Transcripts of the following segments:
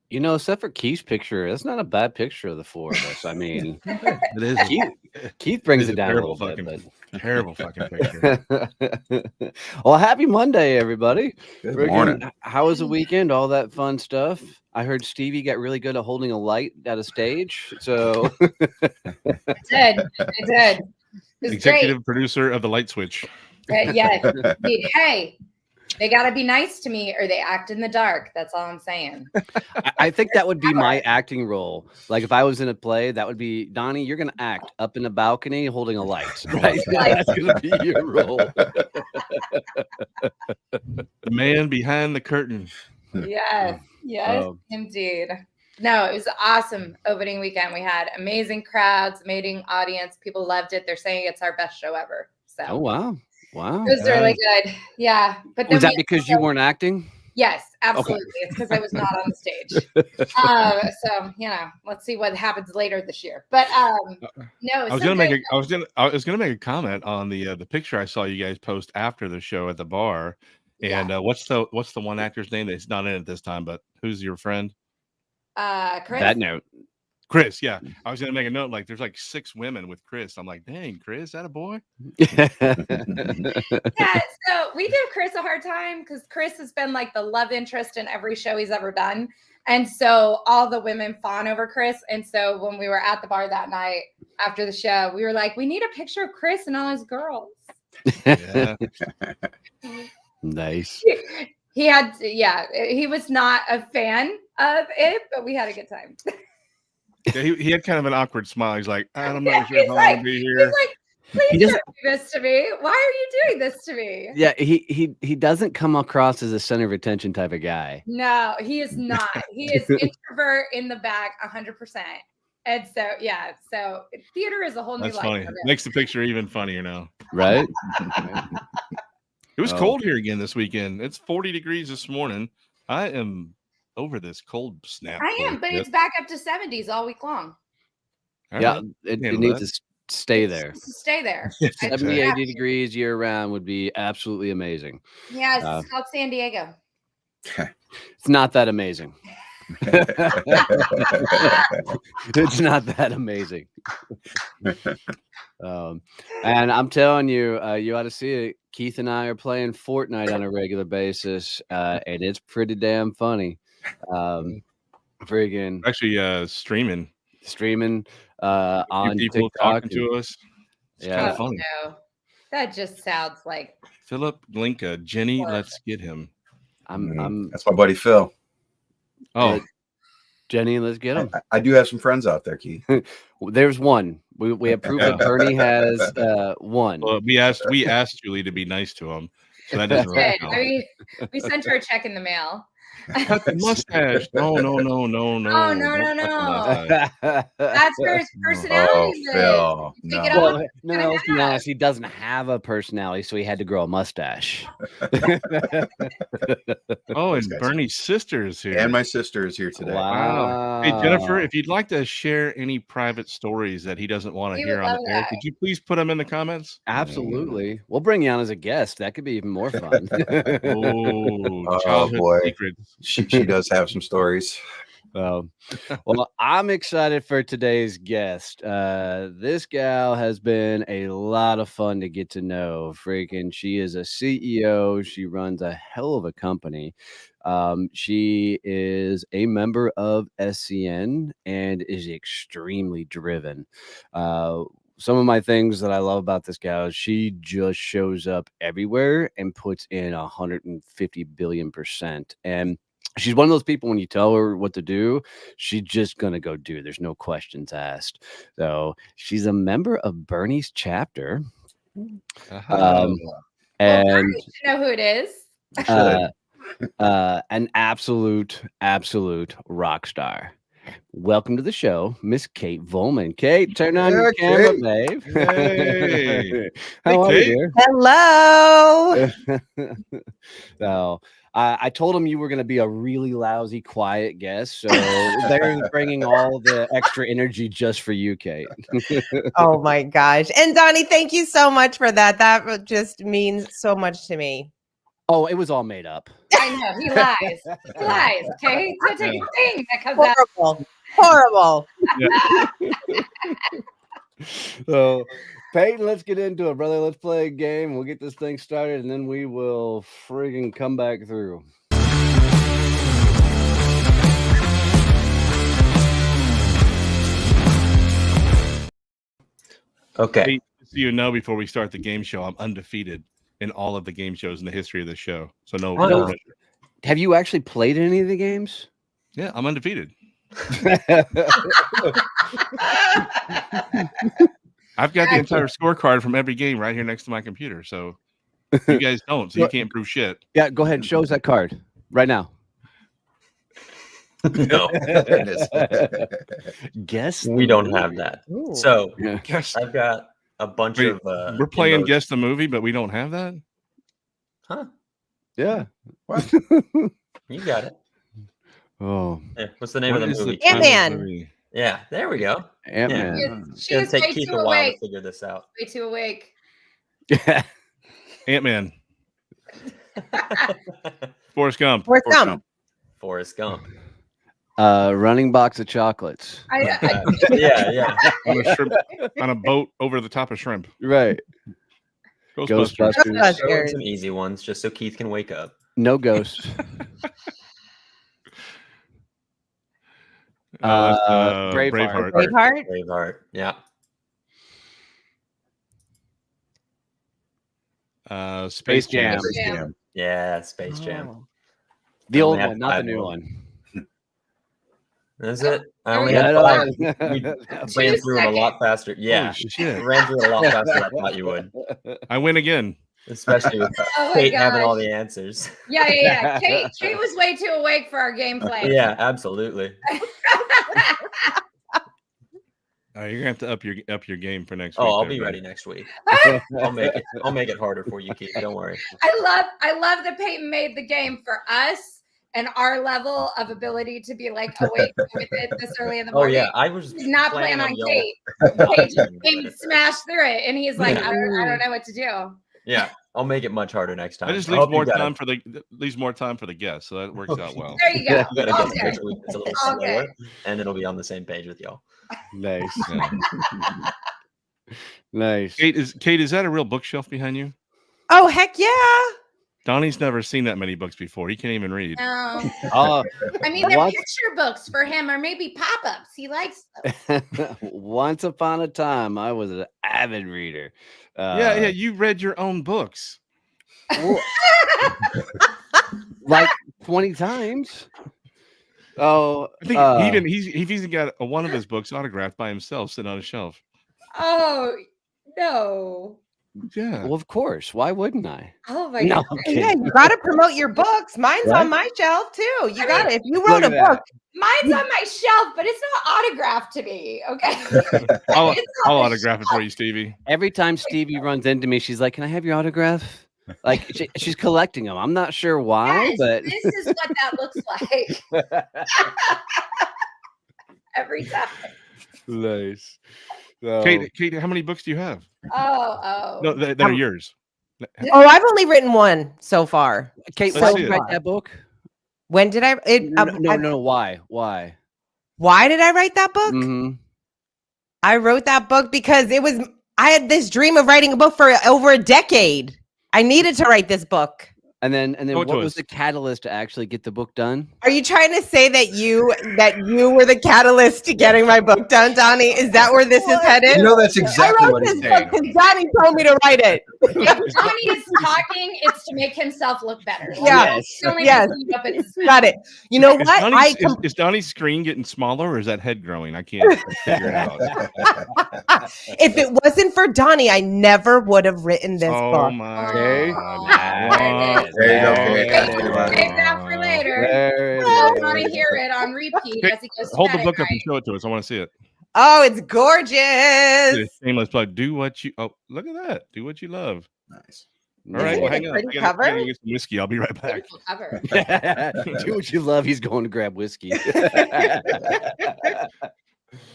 You know, except for Keith's picture, that's not a bad picture of the four of us. I mean, It is. Keith It brings is it a down a terrible little bit, fucking, but terrible fucking picture. well, happy Monday, everybody. Good Friggin', morning. how was the weekend? All that fun stuff. I heard Stevie got really good at holding a light at a stage. So I did. It was Executive producer of the Light Switch. great. Yes. Hey, they got to be nice to me or they act in the dark. That's all I'm saying. I think that would be my acting role. Like if I was in a play, that would be Donnie. You're going to act up in the balcony holding a light. Right? That's going to be your role. The man behind the curtain. Yes. Yes, indeed. No, it was awesome opening weekend. We had amazing crowds, amazing audience. People loved it. They're saying it's our best show ever. So Oh wow. Wow. it was really good. Yeah. But then was that because you weren't acting? Yes, absolutely. Okay. It's because I was not on the stage. So let's see what happens later this year. But no, I was gonna make a comment on the picture I saw you guys post after the show at the bar. And what's the one actor's name that's not in it this time? But who's your friend? Chris. That note. Chris, yeah. I was gonna make a note, like there's like 6 women with Chris. I'm like, dang, Chris, that a boy? Yeah, so we give Chris a hard time because Chris has been like the love interest in every show he's ever done. And so all the women fawn over Chris. And so when we were at the bar that night after the show, we were like, we need a picture of Chris and all his girls. Yeah. Nice. He was not a fan of it, but we had a good time. Yeah, he had kind of an awkward smile. He's like, I'm not sure if I want to be here. He's like, please don't do this to me. Why are you doing this to me? Yeah, he doesn't come across as a center of attention type of guy. No, he is not. He is introvert in the back 100%. And so, so theater is a whole new life. That's funny. Makes the picture even funnier now. Right? It was cold here again this weekend. It's 40 degrees this morning. I am over this cold snap. I am, but it's back up to 70s all week long. Yeah, it needs to stay there. Stay there. 70, 80 degrees year round would be absolutely amazing. Yeah, it's called San Diego. It's not that amazing. It's not that amazing. And I'm telling you, you ought to see it. Keith and I are playing Fortnite on a regular basis, and it's pretty damn funny. Friggin' actually streaming on people TikTok talking to us. It's kind of funny. No. That just sounds like Philip Glinka, Jenny, let's get him. That's my buddy Phil. Oh, Jenny, let's get him. I do have some friends out there, Keith. There's one. We have proof that Bernie has one. Well, we asked Julie to be nice to him, so that doesn't really count. I mean, we sent her a check in the mail. Cut the mustache. No. Oh, no. That's where his personality lives. Phil, no. Let's be honest, he doesn't have a personality, so he had to grow a mustache. Oh, and Bernie's sister is here. And my sister is here today. Wow. Hey, Jennifer, if you'd like to share any private stories that he doesn't want to hear on the air, could you please put them in the comments? Absolutely. We'll bring you on as a guest. That could be even more fun. Oh boy. Secrets. She does have some stories. Well, I'm excited for today's guest. This gal has been a lot of fun to get to know. She is a CEO. She runs a hell of a company. She is a member of SCN and is extremely driven. Some of my things that I love about this gal is she just shows up everywhere and puts in 150 billion%. And she's one of those people, when you tell her what to do, she's just going to go do. There's no questions asked. So she's a member of Bernie's chapter. And you know who it is? An absolute rock star. Welcome to the show, Miss Kate Volman. Kate, turn on your camera, babe. Hey. How are you, dear? Hello. So I told him you were going to be a really lousy, quiet guest. So they're bringing all the extra energy just for you, Kate. Oh, my gosh. And Donnie, thank you so much for that. That just means so much to me. Oh, it was all made up. I know he lies. He lies. Okay, it's a thing that comes out. Horrible. So, Peyton, let's get into it, brother. Let's play a game. We'll get this thing started, and then we will friggin' come back through. Okay. So you know, before we start the game show, I'm undefeated in all of the game shows in the history of the show. So no. Have you actually played any of the games? Yeah, I'm undefeated. I've got the entire scorecard from every game right here next to my computer. So you guys don't, so you can't prove shit. Yeah, go ahead and show us that card right now. No. Guess we don't have that. Ooh. So Yeah. I've got a bunch Wait, of. We're playing emojis. Guess the Movie, but we don't have that? Huh? Yeah. What? You got it. Oh, Yeah, what's the name of the movie? Ant-Man. Yeah, there we go. Ant-Man. It's She gonna is take way Keith too a while to awake. figure this out. Way too awake. Ant-Man. Forrest Gump. Forrest Gump. Forrest Gump. Running box of chocolates. Yeah. On a boat over the top of shrimp. Right. Ghostbusters. Ghostbusters. Throw in some easy ones just so Keith can wake up. No ghost. Braveheart. Braveheart. Braveheart. Yeah. Space Jam. Space Jam. Yeah, Space Jam. Oh. The I old only have one, not the 5 new more. one. Is it? I only Yeah, had I 5. know. We That's ran 2 through it a lot faster. Yeah. Holy shit. Ran through it a lot faster than I thought you would. I win again. Especially with Oh my Kate having all gosh. the answers. Yeah. Kate was way too awake for our gameplay. Yeah, absolutely. All right, you're gonna have to up your game for next week. Oh, I'll there, be buddy. ready next week. I'll make it harder for you, Keith. Don't worry. I love that Peyton made the game for us and our level of ability to be like awake with it this early in the Oh morning. yeah, I was Did not plan planning on y'all Kate. not Kate doing came it. smashed through it, and he's like, Yeah. I don't know what to do. Yeah, I'll make it much harder next time. That just I leaves hope you more got time it. leaves more time for the guests, so that works out well. There you go. You gotta All get day. next week. It's a little All day. slower, and it'll be on the same page with y'all. Nice. Yeah. Nice. Kate, is that a real bookshelf behind you? Oh, heck yeah. Donnie's never seen that many books before. He can't even read. No. Oh, I mean, they're What? picture books for him, or maybe pop-ups. He likes those. once upon a time, I was an avid reader. Yeah, you read your own books. Like 20 times. Oh, I think he's even got one of his books autographed by himself sitting on a shelf. Oh no. Yeah. well, of course. Why wouldn't I? Oh my No, god. I'm Yeah, kidding. you got to promote your books. Mine's Right? on my shelf too. You I got mean, it. If you look wrote a at that. book, Mine's on my shelf, but it's not autographed to me. Okay. I'll It's on I'll the autograph it for you, Stevie. Every time Stevie runs into me, she's like, "Can I have your autograph?" Like she's collecting them. I'm not sure why, Yes, but this is what that looks like every time. nice. So, Kate, how many books do you have? Oh. No, that are yours. oh, I've only written one so far. Kate, Let's why see did you it. write that book? When did I? No. Why? Why? Why did I write that book? Mm-hmm. I wrote that book because I had this dream of writing a book for over a decade. I needed to write this book. And then Go what to was us. the catalyst to actually get the book done? Are you trying to say that you were the catalyst to getting my book done, Donnie? Is that where this is headed? You know, that's I exactly wrote what this he's book saying. because Donnie told me to write it. If Johnny is talking, it's to make himself look better. Yeah. It's the only Yes. reason you up his- Got it. You know what? Is Donnie's screen getting smaller, or is that head growing? I can't figure it out. If it wasn't for Donnie, I never would have written this Oh book. my Okay. God. There you go, There Kate. it is. Save that for later. There it I is. want to hear it on repeat Okay, as he goes. Hold the to book bed up at and show it to us. I want to see it. Oh, it's gorgeous. Shameless plug. Do what you. Oh, look at that. Do what you love. Nice. All right. Isn't Well, it a hang on. pretty I gotta cover? get some whiskey. I'll be right back. night. Beautiful cover. Do what you love. He's going to grab whiskey.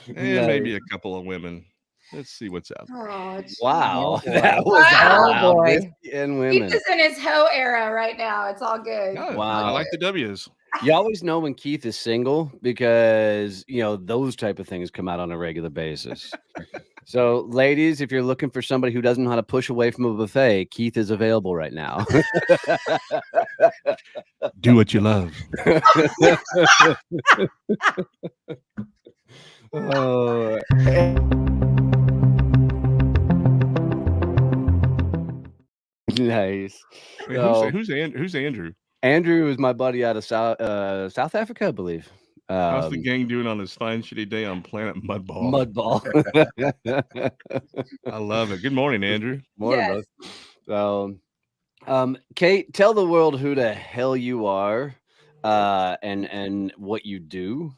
And maybe a couple of women. Let's see what's out there. Oh, Wow, boy. that was Oh, loud. boy. Whiskey and Keith women. is in his hoe era right now. It's all good. Oh, Wow. I like the W's. You always know when Keith is single because, you know, those type of things come out on a regular basis. So, ladies, if you're looking for somebody who doesn't know how to push away from a buffet, Keith is available right now. Do what you love. Oh. Nice. Wait, So, who's Andrew? Andrew is my buddy out of South Africa, I believe. How's the gang doing on this fine shitty day on Planet Mudball? Mudball. I love it. Good morning, Andrew. Morning, Yes. brother. So, Kate, tell the world who the hell you are, and what you do.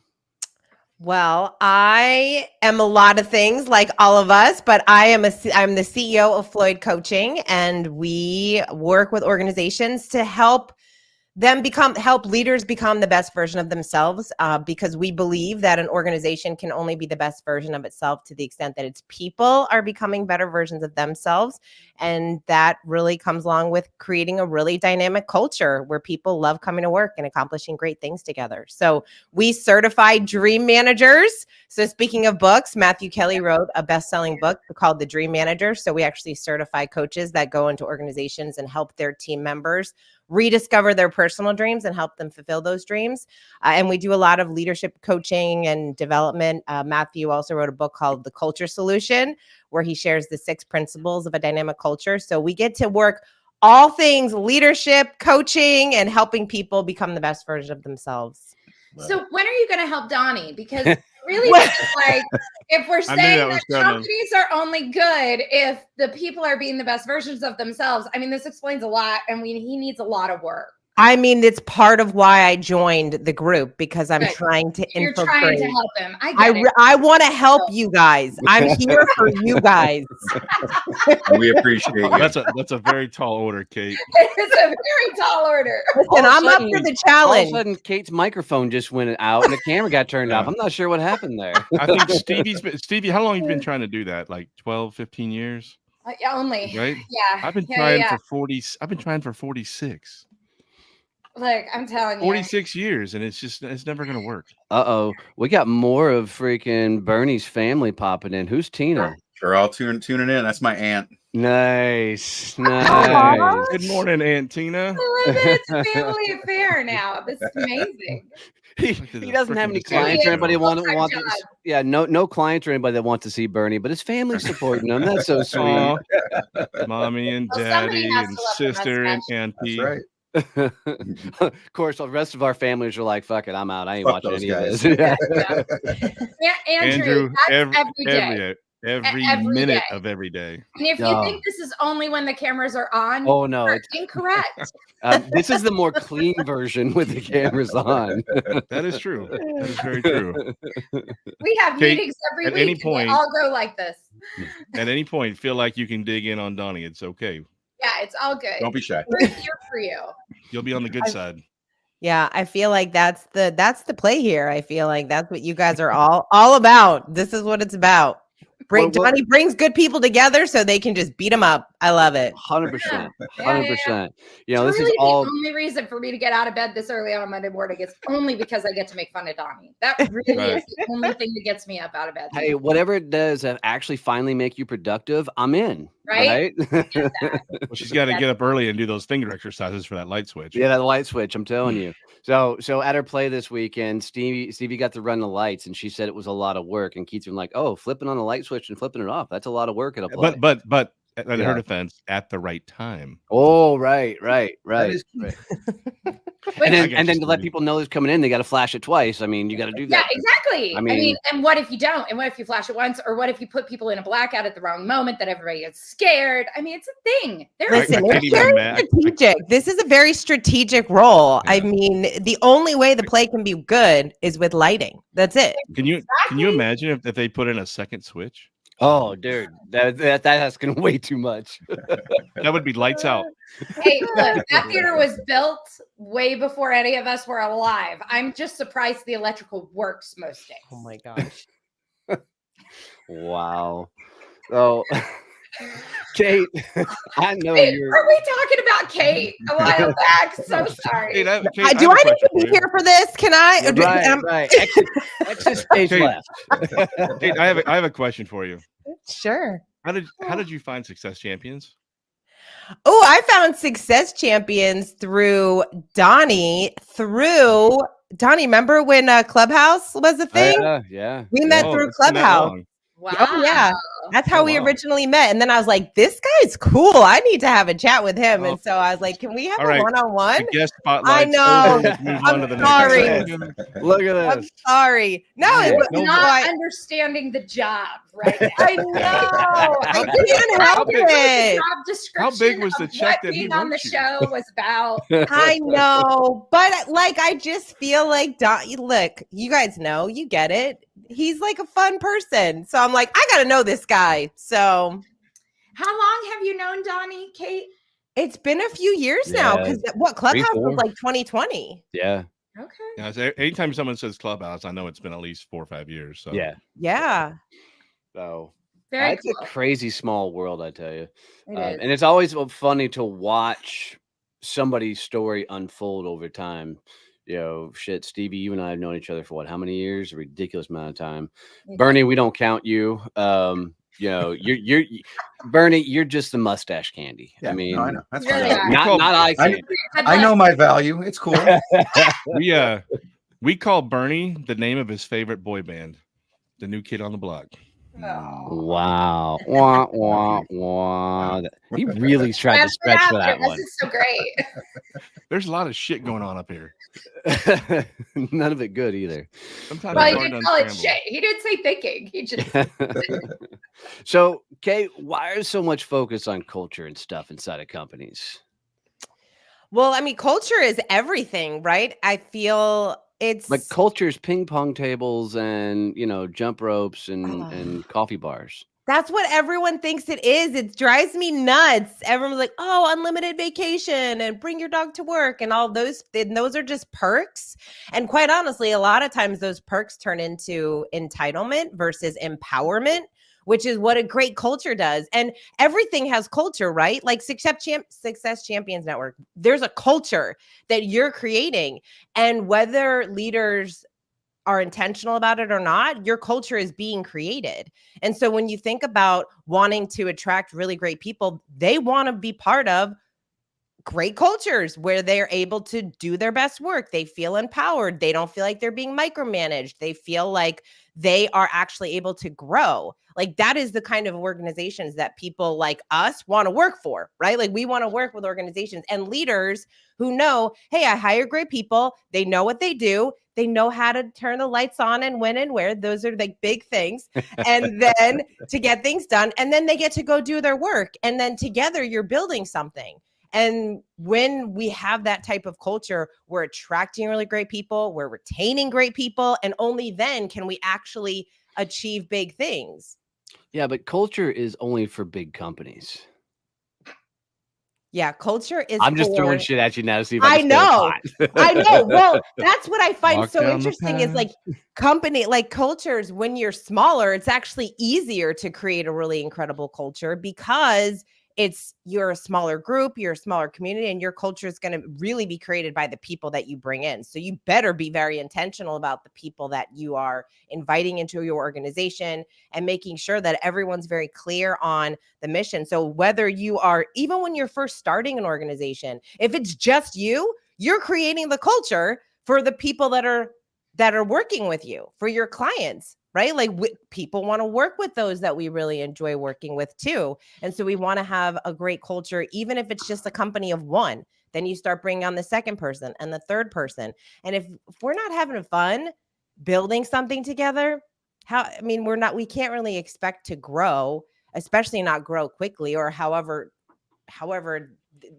Well, I am a lot of things like all of us, but I'm the CEO of Floyd Coaching, and we work with organizations to help leaders become the best version of themselves, because we believe that an organization can only be the best version of itself to the extent that its people are becoming better versions of themselves. And that really comes along with creating a really dynamic culture where people love coming to work and accomplishing great things together. So we certify dream managers. So speaking of books, Matthew Kelly wrote a best-selling book called The Dream Manager. So we actually certify coaches that go into organizations and help their team members rediscover their personal dreams and help them fulfill those dreams. And we do a lot of leadership coaching and development. Matthew also wrote a book called The Culture Solution, where he shares the 6 principles of a dynamic culture. So we get to work all things leadership, coaching, and helping people become the best version of themselves. So when are you going to help Donnie? Because really, like, if we're saying that companies are only good if the people are being the best versions of themselves, I mean, this explains a lot. I mean, he needs a lot of work. I mean, it's part of why I joined the group, because I'm trying to You're infiltrate. trying to help him. I want to help you guys. I'm here for you guys. We appreciate you. That's a very tall order, Kate. It's a very tall order. Listen, I'm up for the challenge. All of a sudden, Kate's microphone just went out and the camera got turned off. I'm not sure what happened there. I think Stevie, how long have you been trying to do that? Like 12, 15 years? Only. Right? Yeah. I've been trying for 40. I've been trying for 46. Look, I'm telling you. 46 years, and it's never going to work. Uh-oh. We got more of freaking Bernie's family popping in. Who's Tina? They're all tuning in. That's my aunt. Nice. Nice. Good morning, Aunt Tina. It's a family affair now. This is amazing. He doesn't have any clients or anybody wants to. Yeah, no clients or anybody that wants to see Bernie, but his family's supporting him. That's so sweet. Mommy and daddy and sister and auntie. That's right. Of course, the rest of our families are like, "Fuck it, I'm out. I ain't watching any guys. of this." Andrew, every minute of every day. And if you think this is only when the cameras are on, oh no, it's incorrect. This is the more clean version with the cameras on. That is true. That is very true. We have meetings every week. Any point, they all go like this. At any point, feel like you can dig in on Donnie. It's okay. Yeah, it's all good. Don't be shy. We're here for you. You'll be on the good side. Yeah, I feel like that's the play here. I feel like that's what you guys are all about. This is what it's about. Donnie brings good people together so they can just beat them up. I love it. 100%. 100%. Yeah. You know, it's this really is all the only reason for me to get out of bed this early on a Monday morning is only because I get to make fun of Donnie. That really is the only thing that gets me up out of bed. Hey, whatever it does that actually finally make you productive, I'm in. Right? Well, she's got to get up early and do those finger exercises for that light switch. Yeah, that light switch. I'm telling you. So at her play this weekend, Stevie got to run the lights, and she said it was a lot of work. And Keith's been like, "Oh, flipping on the light switch and flipping it off. That's a lot of work at a play." But in her defense, at the right time. Oh, right. And then to let people know it's coming in, they got to flash it twice. I mean, you got to do that. Yeah, exactly. I mean, and what if you don't? And what if you flash it once? Or what if you put people in a blackout at the wrong moment that everybody gets scared? I mean, it's a thing. Listen, it's very strategic. This is a very strategic role. Yeah. I mean, the only way the play can be good is with lighting. That's it. Can you imagine if they put in a second switch? Oh, dude, that's asking way too much. That would be lights out. Hey, look, that theater was built way before any of us were alive. I'm just surprised the electrical works most days. Oh my gosh. Wow. So, Kate, I know Wait, you're. are we talking about Kate a while back? So sorry. Kate, Do I need to be here for this? Can I? Right. Exit stage Kate. left. Kate, I have a question for you. Sure. How did you find Success Champions? Oh, I found Success Champions through Donnie. Remember when Clubhouse was a thing? Yeah. We met through It's been that Clubhouse. long. Wow. Oh, yeah. That's how we wow. originally met. And then I was like, this guy's cool. I need to have a chat with him. And so I was like, can we have All a right. one-on-one? The guest spotlight's know. over. Let's move on to the sorry. next. Look at I'm this. sorry. No, Yeah. it was No, Not understanding the job, right? I know. I can't help it. Job description. How big was the of check what that he being on the wrote you? show was about? I know, but like, I just feel like look, you guys know, you get it. He's like a fun person, so I'm like, I gotta know this guy. So, How long have you known Donnie, Kate? it's been a few years now. Because what Clubhouse was 3-4. like 2020. Yeah. Okay. Yeah, so anytime someone says Clubhouse, I know it's been at least 4 or 5 years. So Yeah. So Very it's cool. a crazy small world, I tell you. It is. And it's always funny to watch somebody's story unfold over time. You know, shit, Stevie, you and I have known each other for what, how many years? A ridiculous amount of time. Bernie, we don't count you. You know, you're Bernie, you're just the mustache candy. Yeah, I mean, no, I know. That's Really fine. are. not eye candy. I know my value. It's cool. we call Bernie the name of his favorite boy band, the New Kid on the Block. Oh. Wow. Wah, wah, wah. He really tried to That's stretch for what that happened. one. This is so great. There's a lot of shit going on up here. None of it good either. Sometimes Well, it's he hard did to call it unscramble. shit. He did say thinking. He just So, Kate, why is so much focus on culture and stuff inside of companies? Well, I mean, culture is everything, right? I feel it's Like culture's ping pong tables and, you know, jump ropes and coffee bars. That's what everyone thinks it is. It drives me nuts. Everyone's like, oh, unlimited vacation and bring your dog to work and all those. And those are just perks. And quite honestly, a lot of times those perks turn into entitlement versus empowerment, which is what a great culture does. And everything has culture, right? Like Success Champions Network, there's a culture that you're creating. And whether leaders are intentional about it or not, your culture is being created. And so when you think about wanting to attract really great people, they want to be part of great cultures where they're able to do their best work. They feel empowered. They don't feel like they're being micromanaged. They feel like they are actually able to grow. Like that is the kind of organizations that people like us want to work for, right? Like we want to work with organizations and leaders who know, hey, I hire great people. They know what they do. They know how to turn the lights on and when and where. Those are like big things. And then to get things done. And then they get to go do their work. And then together you're building something. And when we have that type of culture, we're attracting really great people, we're retaining great people, and only then can we actually achieve big things. Yeah, but culture is only for big companies. Yeah, culture is I'm just throwing shit at you now to see if I can I know. Well, that's what I find Walk so down the interesting is path. like company, like cultures, when you're smaller, it's actually easier to create a really incredible culture because you're a smaller group, you're a smaller community, and your culture is going to really be created by the people that you bring in. So you better be very intentional about the people that you are inviting into your organization and making sure that everyone's very clear on the mission. So whether you are, even when you're first starting an organization, if it's just you, you're creating the culture for the people that are working with you, for your clients. Right? Like people want to work with those that we really enjoy working with too. And so we want to have a great culture, even if it's just a company of one. Then you start bringing on the second person and the third person. And if we're not having fun building something together, we can't really expect to grow, especially not grow quickly or however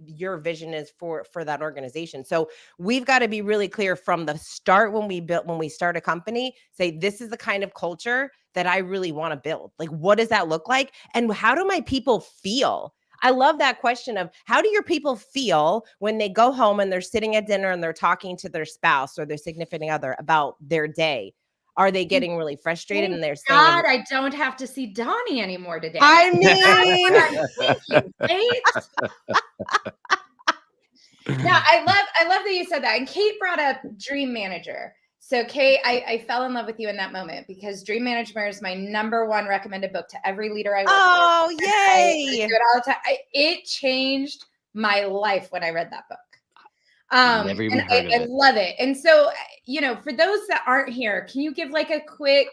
your vision is for that organization. So we've got to be really clear from the start when we start a company, say, this is the kind of culture that I really want to build. Like, what does that look like? And how do my people feel? I love that question of how do your people feel when they go home and they're sitting at dinner and they're talking to their spouse or their significant other about their day? Are they getting really frustrated Thank and they're saying, God, I don't have to see Donnie anymore today. I mean, Kate. Yeah, I love that you said that. And Kate brought up Dream Manager. So Kate, I fell in love with you in that moment because Dream Manager is my #1 recommended book to every leader I work with. oh, And yay. I do it all the time. It changed my life when I read that book. Never even heard of I it. love it. And so, for those that aren't here, can you give like a quick,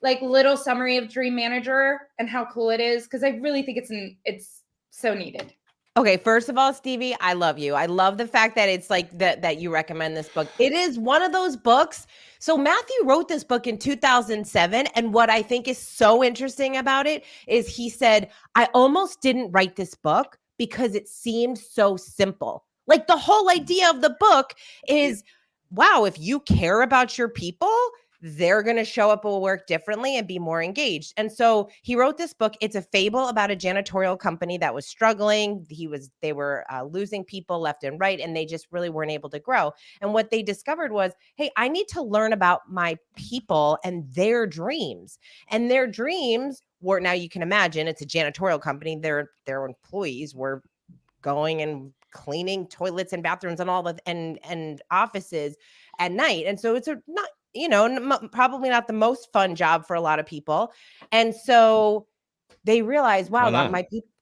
like little summary of Dream Manager and how cool it is? Because I really think it's so needed. Okay, first of all, Stevie, I love you. I love the fact that it's like that you recommend this book. It is one of those books. So Matthew wrote this book in 2007. And what I think is so interesting about it is he said, I almost didn't write this book because it seemed so simple. Like the whole idea of the book is, wow, if you care about your people, they're going to show up at work differently and be more engaged. And so he wrote this book. It's a fable about a janitorial company that was struggling. They were losing people left and right, and they just really weren't able to grow. And what they discovered was, hey, I need to learn about my people and their dreams. And their dreams were, now you can imagine, it's a janitorial company. Their employees were going and cleaning toilets and bathrooms and all that and offices at night. And so it's not, probably not the most fun job for a lot of people. And so they realized, wow,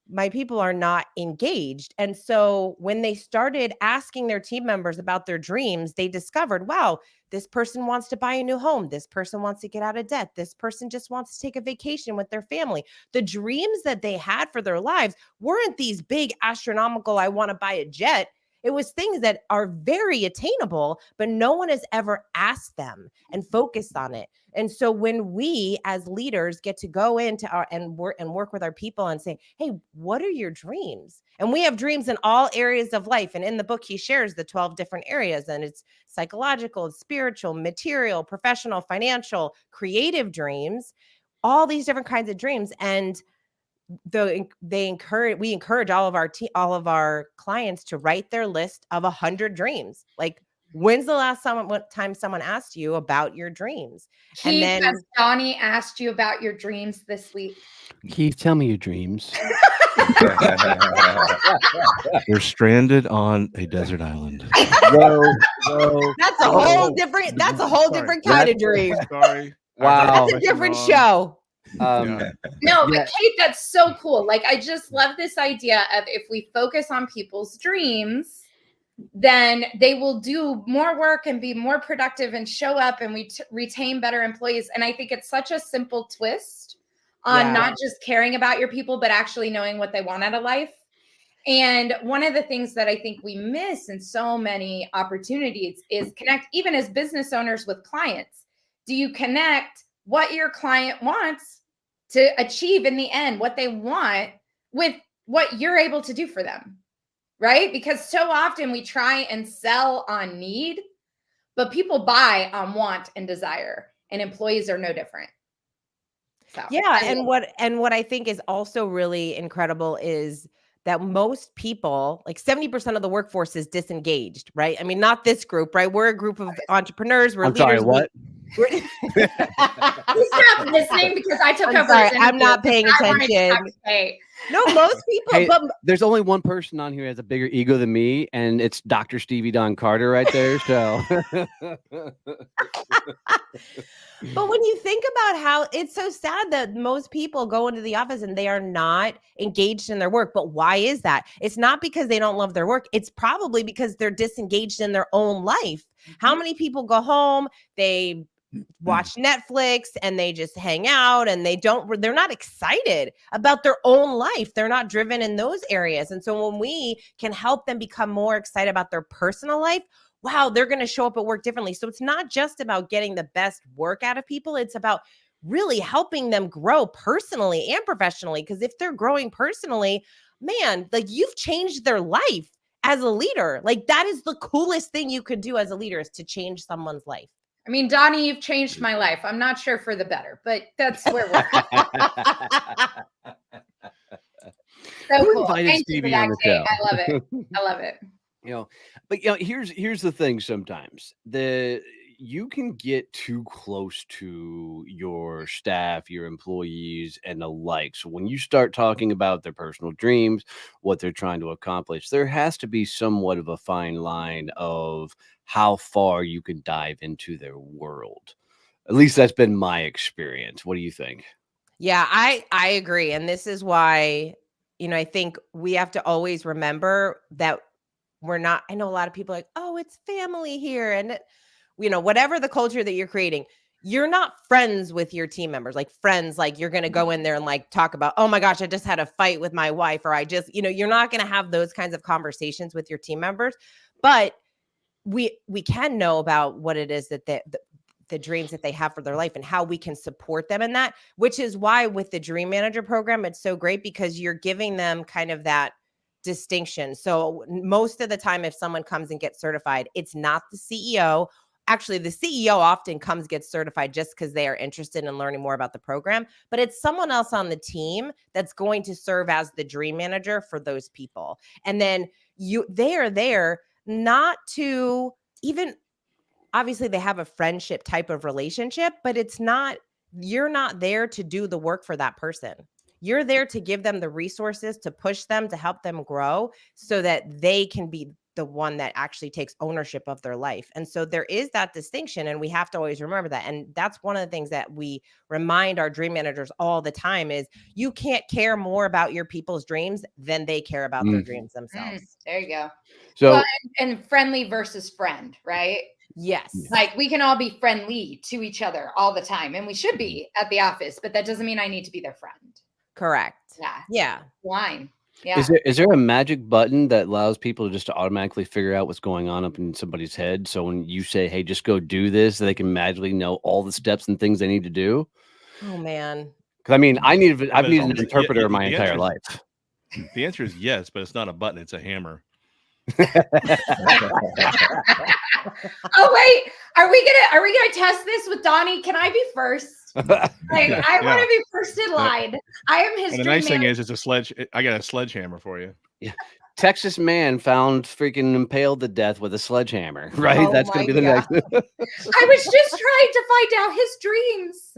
my people are not engaged. And so when they started asking their team members about their dreams, they discovered, wow, this person wants to buy a new home. This person wants to get out of debt. This person just wants to take a vacation with their family. The dreams that they had for their lives weren't these big astronomical, I want to buy a jet. It was things that are very attainable, but no one has ever asked them and focused on it. And so when we as leaders get to go into work with our people and say, hey, what are your dreams? And we have dreams in all areas of life. And in the book, he shares the 12 different areas, and it's psychological, spiritual, material, professional, financial, creative dreams, all these different kinds of dreams. And we encourage all of our clients to write their list of 100 dreams. Like, when's the last time someone asked you about your dreams? Keith, has Donnie asked you about your dreams this week? Keith, tell me your dreams. You're stranded on a desert island. Whoa. That's a whole different kind of dream. Sorry. Wow. That's a different show. No, but Kate, that's so cool. Like, I just love this idea of if we focus on people's dreams, then they will do more work and be more productive and show up, and we retain better employees. And I think it's such a simple twist on not just caring about your people, but actually knowing what they want out of life. And one of the things that I think we miss in so many opportunities is connect, even as business owners, with clients. Do you connect what your client wants to achieve in the end, what they want, with what you're able to do for them, right? Because so often we try and sell on need, but people buy on want and desire, and employees are no different. So, yeah, and what I think is also really incredible is that most people, like 70% of the workforce, is disengaged, right? I mean, not this group, right? We're a group of entrepreneurs. We're leaders. Sorry, what? He's not listening because I took over. Sorry, I'm not paying attention. No, most people. Hey, but there's only one person on here who has a bigger ego than me, and it's Dr. Stevie Don Carter right there. So, but when you think about how it's so sad that most people go into the office and they are not engaged in their work. But why is that? It's not because they don't love their work. It's probably because they're disengaged in their own life. How many people go home, they watch Netflix and they just hang out, and they're not excited about their own life. They're not driven in those areas. And so when we can help them become more excited about their personal life, wow, they're going to show up at work differently. So it's not just about getting the best work out of people. It's about really helping them grow personally and professionally. Because if they're growing personally, man, like, you've changed their life as a leader. Like, that is the coolest thing you could do as a leader, is to change someone's life. I mean, Donnie, you've changed my life. I'm not sure for the better, but that's where we're at. So Who cool. invited Thank you Stevie for that, on the Kate. show? I love it. I love it. But here's the thing. Sometimes you can get too close to your staff, your employees, and the like. So when you start talking about their personal dreams, what they're trying to accomplish, there has to be somewhat of a fine line of how far you can dive into their world. At least that's been my experience. What do you think? Yeah, I agree. And this is why, I think we have to always remember that we're not, I know a lot of people are like, oh, it's family here. And, whatever the culture that you're creating, you're not friends with your team members, like friends, like you're going to go in there and like talk about, oh my gosh, I just had a fight with my wife, or I just, you're not going to have those kinds of conversations with your team members. But we can know about what it is that the dreams that they have for their life and how we can support them in that, which is why with the Dream Manager program, it's so great because you're giving them kind of that distinction. So most of the time, if someone comes and gets certified, it's not the CEO. Actually, the CEO often gets certified just because they are interested in learning more about the program, but it's someone else on the team that's going to serve as the Dream Manager for those people. And then they are there not to even, obviously they have a friendship type of relationship, but you're not there to do the work for that person. You're there to give them the resources, to push them, to help them grow so that they can be the one that actually takes ownership of their life. And so there is that distinction, and we have to always remember that. And that's one of the things that we remind our dream managers all the time is you can't care more about your people's dreams than they care about their dreams themselves. There you go. So, well, and friendly versus friend, right? Yes. Like we can all be friendly to each other all the time, and we should be at the office, but that doesn't mean I need to be their friend. Correct. Yeah. Wine. Yeah. Is there a magic button that allows people to just automatically figure out what's going on up in somebody's head? So when you say, "Hey, just go do this," they can magically know all the steps and things they need to do? Oh man. Because I mean, I've needed an interpreter my entire life. The answer is yes, but it's not a button; it's a hammer. Oh wait, are we gonna test this with Donnie? Can I be first? Like I want to be first in line. I am his. And the nice thing is, it's a sledge. I got a sledgehammer for you. Yeah. Texas man found freaking impaled to death with a sledgehammer. Right? Oh That's gonna be the next. I was just trying to find out his dreams.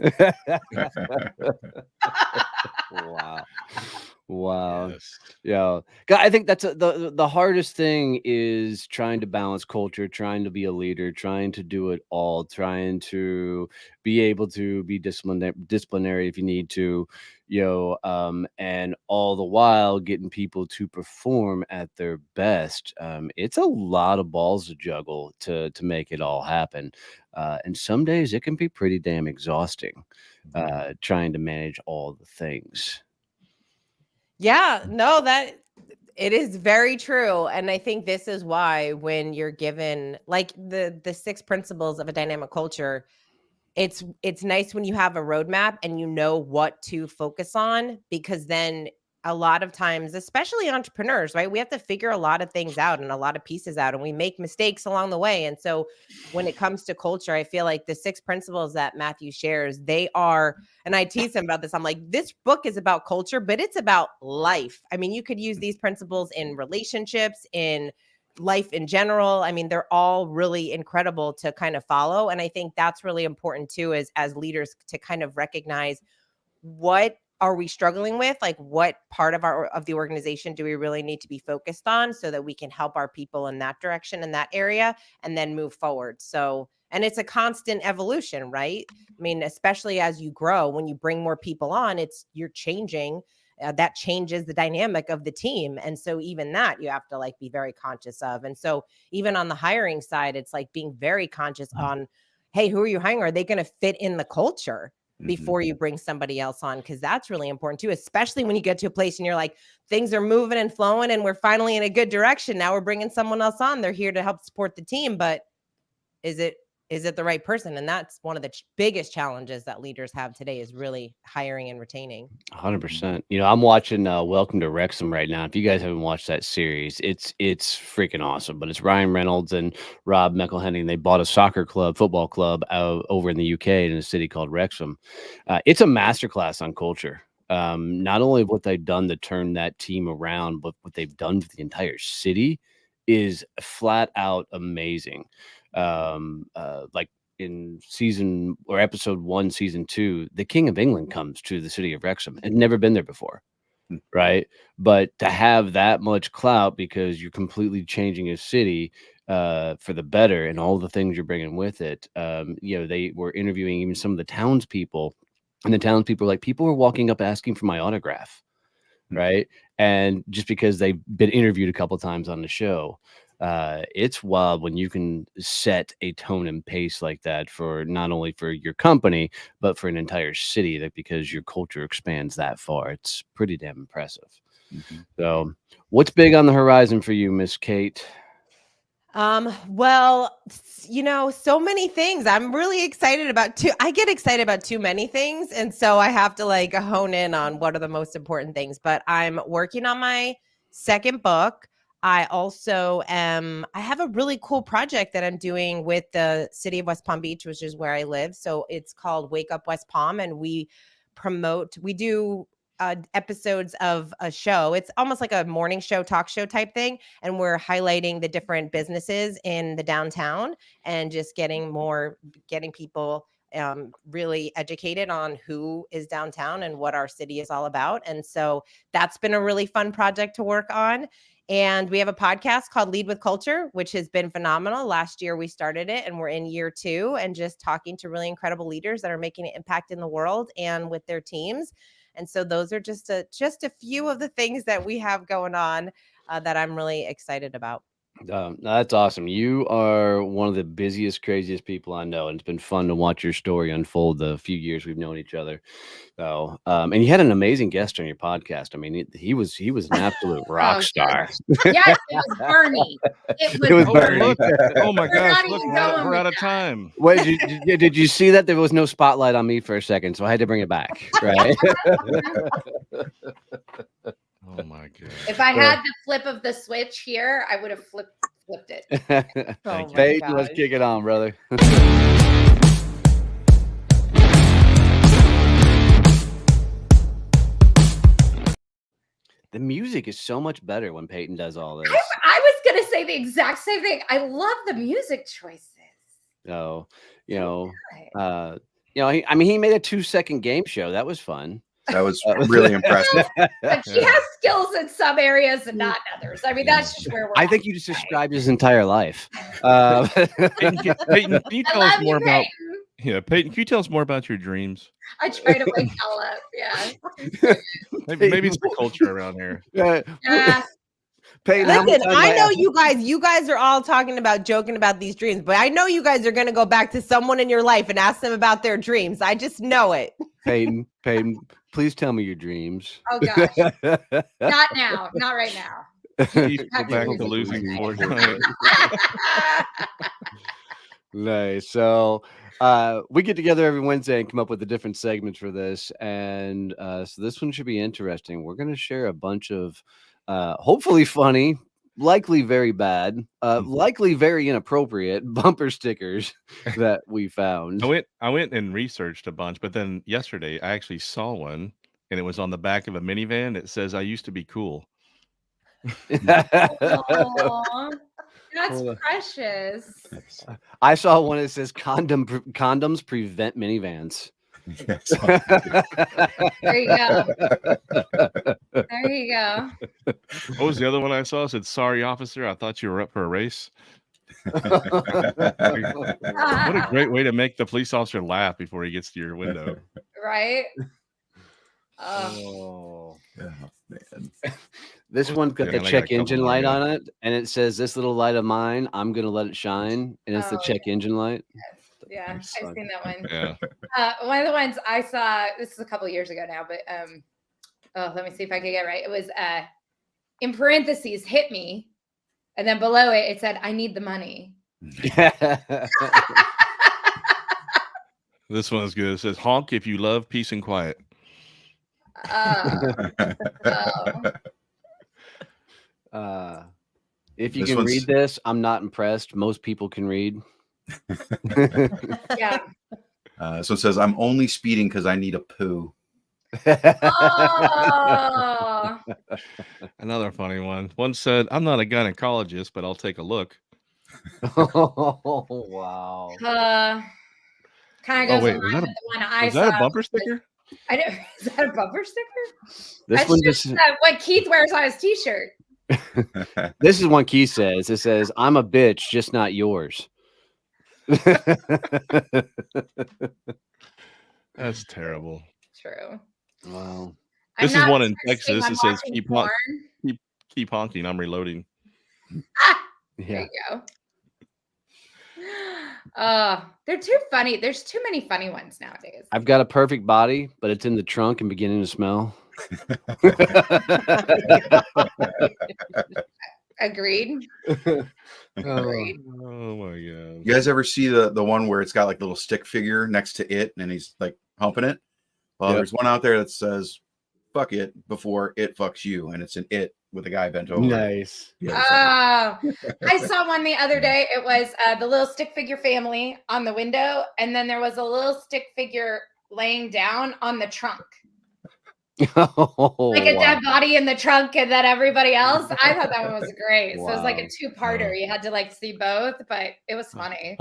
Wow. Yes. Yeah. I think that's the hardest thing is trying to balance culture, trying to be a leader, trying to do it all, trying to be able to be disciplinary if you need to, and all the while getting people to perform at their best. It's a lot of balls to juggle to make it all happen. And some days it can be pretty damn exhausting, trying to manage all the things. Yeah, no, that it is very true. And I think this is why when you're given like the 6 principles of a dynamic culture, it's nice when you have a roadmap and you know what to focus on, because then a lot of times, especially entrepreneurs, right? We have to figure a lot of things out and a lot of pieces out, and we make mistakes along the way. And so when it comes to culture, I feel like the 6 principles that Matthew shares, they are, and I tease him about this. I'm like, this book is about culture, but it's about life. I mean, you could use these principles in relationships, in life in general. I mean, they're all really incredible to kind of follow. And I think that's really important too, is as leaders to kind of recognize what are we struggling with? Like what part of the organization do we really need to be focused on so that we can help our people in that direction, in that area, and then move forward. So, and it's a constant evolution, right? I mean, especially as you grow, when you bring more people on, you're changing. That changes the dynamic of the team. And so even that you have to like be very conscious of. And so even on the hiring side, it's like being very conscious on, hey, who are you hiring? Are they going to fit in the culture before you bring somebody else on? Because that's really important too, especially when you get to a place and you're like, things are moving and flowing and we're finally in a good direction. Now we're bringing someone else on. They're here to help support the team, but is it the right person? And that's one of the biggest challenges that leaders have today, is really hiring and retaining. 100%. I'm watching Welcome to Wrexham right now. If you guys haven't watched that series, it's freaking awesome. But it's Ryan Reynolds and Rob McElhenney. They bought a football club over in the UK in a city called Wrexham. It's a masterclass on culture. Not only what they've done to turn that team around, but what they've done to the entire city is flat out amazing. Like in season or episode 1, season 2, the King of England comes to the city of Wrexham. Had never been there before, right? But to have that much clout because you're completely changing a city for the better and all the things you're bringing with it. They were interviewing even some of the townspeople, and the townspeople like people were walking up asking for my autograph, right? And just because they've been interviewed a couple times on the show. It's wild when you can set a tone and pace like that for not only for your company, but for an entire city, that because your culture expands that far. It's pretty damn impressive. So what's big on the horizon for you, Miss Kate? Well, so many things. I'm really excited about I get excited about too many things. And so I have to like hone in on what are the most important things. But I'm working on my second book. I also I have a really cool project that I'm doing with the city of West Palm Beach, which is where I live. So it's called Wake Up West Palm, and we do episodes of a show. It's almost like a morning show, talk show type thing. And we're highlighting the different businesses in the downtown and just getting people really educated on who is downtown and what our city is all about. And so that's been a really fun project to work on. And we have a podcast called Lead with Culture, which has been phenomenal. Last year we started it and we're in year 2 and just talking to really incredible leaders that are making an impact in the world and with their teams. And so those are just a few of the things that we have going on that I'm really excited about. That's awesome. You are one of the busiest, craziest people I know, and it's been fun to watch your story unfold the few years we've known each other. So, and you had an amazing guest on your podcast. I mean, he was an absolute rock star. Yes, it was Bernie. It was Bernie. Oh my gosh! Look, we're out of time. Wait, did you see that there was no spotlight on me for a second, so I had to bring it back, right? Oh my god! If I had the flip of the switch here, I would have flipped it. Peyton, let's kick it on, brother. The music is so much better when Peyton does all this. I was gonna say the exact same thing. I love the music choices. Oh, he made a 2-second game show. That was fun. That was really impressive. But she has skills in some areas and not in others. I mean, that's just where we're I think you just described his entire life. Peyton, can you tell us more about? Yeah, Peyton, can you tell us more about your dreams? I try to wake y'all up. Yeah. Maybe it's the culture around here. Peyton, listen, I know you guys are all joking about these dreams, but I know you guys are going to go back to someone in your life and ask them about their dreams. I just know it. Peyton, please tell me your dreams. Oh gosh. Not now. Not right now. Go back to losing Fortnite. Nice. So we get together every Wednesday and come up with the different segments for this. And so this one should be interesting. We're going to share a bunch of hopefully funny, likely very bad, likely very inappropriate bumper stickers that we found. I went and researched a bunch, but then yesterday I actually saw one, and it was on the back of a minivan. It says, "I used to be cool." Aww, that's precious. I saw one that says condoms prevent minivans. Yes. There you go. There you go. What was the other one I saw? It said, "Sorry, officer, I thought you were up for a race." What a great way to make the police officer laugh before he gets to your window. Right? Oh man. This one's got the check engine light on it, and it says, "This little light of mine, I'm gonna let it shine," and it's the check engine light. Yeah, I've seen that one. Yeah. One of the ones I saw, this is a couple years ago now, but let me see if I can get it right. It was in parentheses, "hit me," and then below it, it said, "I need the money." This one's good. It says, "Honk if you love peace and quiet." If you can read this, I'm not impressed. Most people can read. Yeah. So it says, "I'm only speeding because I need a poo." Oh. Another funny one. One said, "I'm not a gynecologist, but I'll take a look." Oh, wow. Kind Oh of goes wait, in line with the one I was saw. that a bumper sticker? I don't, is that a bumper sticker? This one That's just what Keith wears on his t-shirt. this is one Keith says. It says, "I'm a bitch, just not yours." That's terrible. True. Wow. This I'm is not one in texting, Texas. I'm It says watching keep porn. keep honking. I'm reloading. There Yeah. you go. They're too funny. There's too many funny ones nowadays. I've got a perfect body, but it's in the trunk and beginning to smell. Agreed. Agreed. Oh my god. You guys ever see the one where it's got like a little stick figure next to it and he's like humping it? Well, Yep. there's one out there that says "fuck it" before it fucks you, and it's an it with a guy bent over. Nice. I saw one the other day. It was the little stick figure family on the window, and then there was a little stick figure laying down on the trunk. Oh, Like a wow. dead body in the trunk, and then everybody else. I thought that one was great. So it was like a Wow. two-parter. You had to like see both, but it was funny.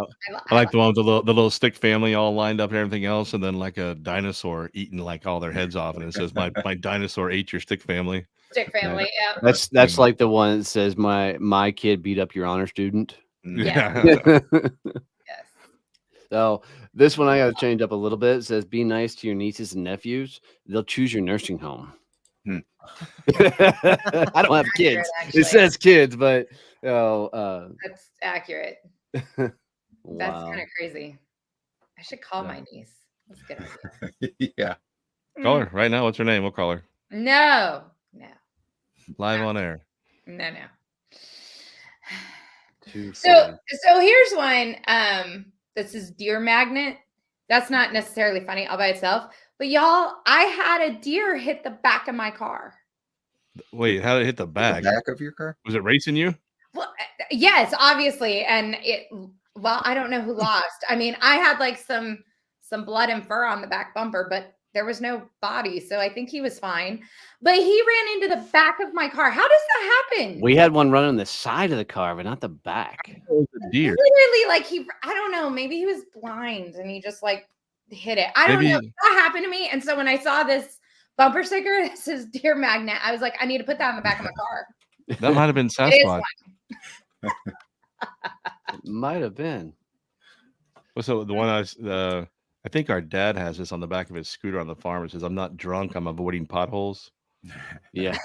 I like the one with the little stick family all lined up and everything else, and then like a dinosaur eating like all their heads off, and it says my dinosaur ate your stick family. Stick family. Yeah. That's like the one that says my kid beat up your honor student. Yeah. Yes. So this one I got to change up a little bit. It says, "Be nice to your nieces and nephews. They'll choose your nursing home." I don't have kids. actually. It says kids, but oh, That's accurate. wow. That's kind of crazy. I should call my niece. That's a good idea. Yeah. Call her right now. What's her name? We'll call her No. live on air. No. Too So funny. here's one. This is deer magnet. That's not necessarily funny all by itself, but y'all, I had a deer hit the back of my car. Wait, how did it hit the back? The back of your car? Was it racing you? Well, yes, obviously, and well, I don't know who lost. I mean, I had like some blood and fur on the back bumper, but there was no body, so I think he was fine. But he ran into the back of my car. How does that happen? We had one running the side of the car, but not the back. It was a deer. Literally, like I don't know, maybe he was blind and he just like hit it. I don't know. That happened to me. And so when I saw this bumper sticker that says deer magnet, I was like, I need to put that on the back of my car. That might have been It is Sasquatch. It might have been. Well, so the one I think our dad has this on the back of his scooter on the farm. It says, "I'm not drunk. I'm avoiding potholes." Yeah.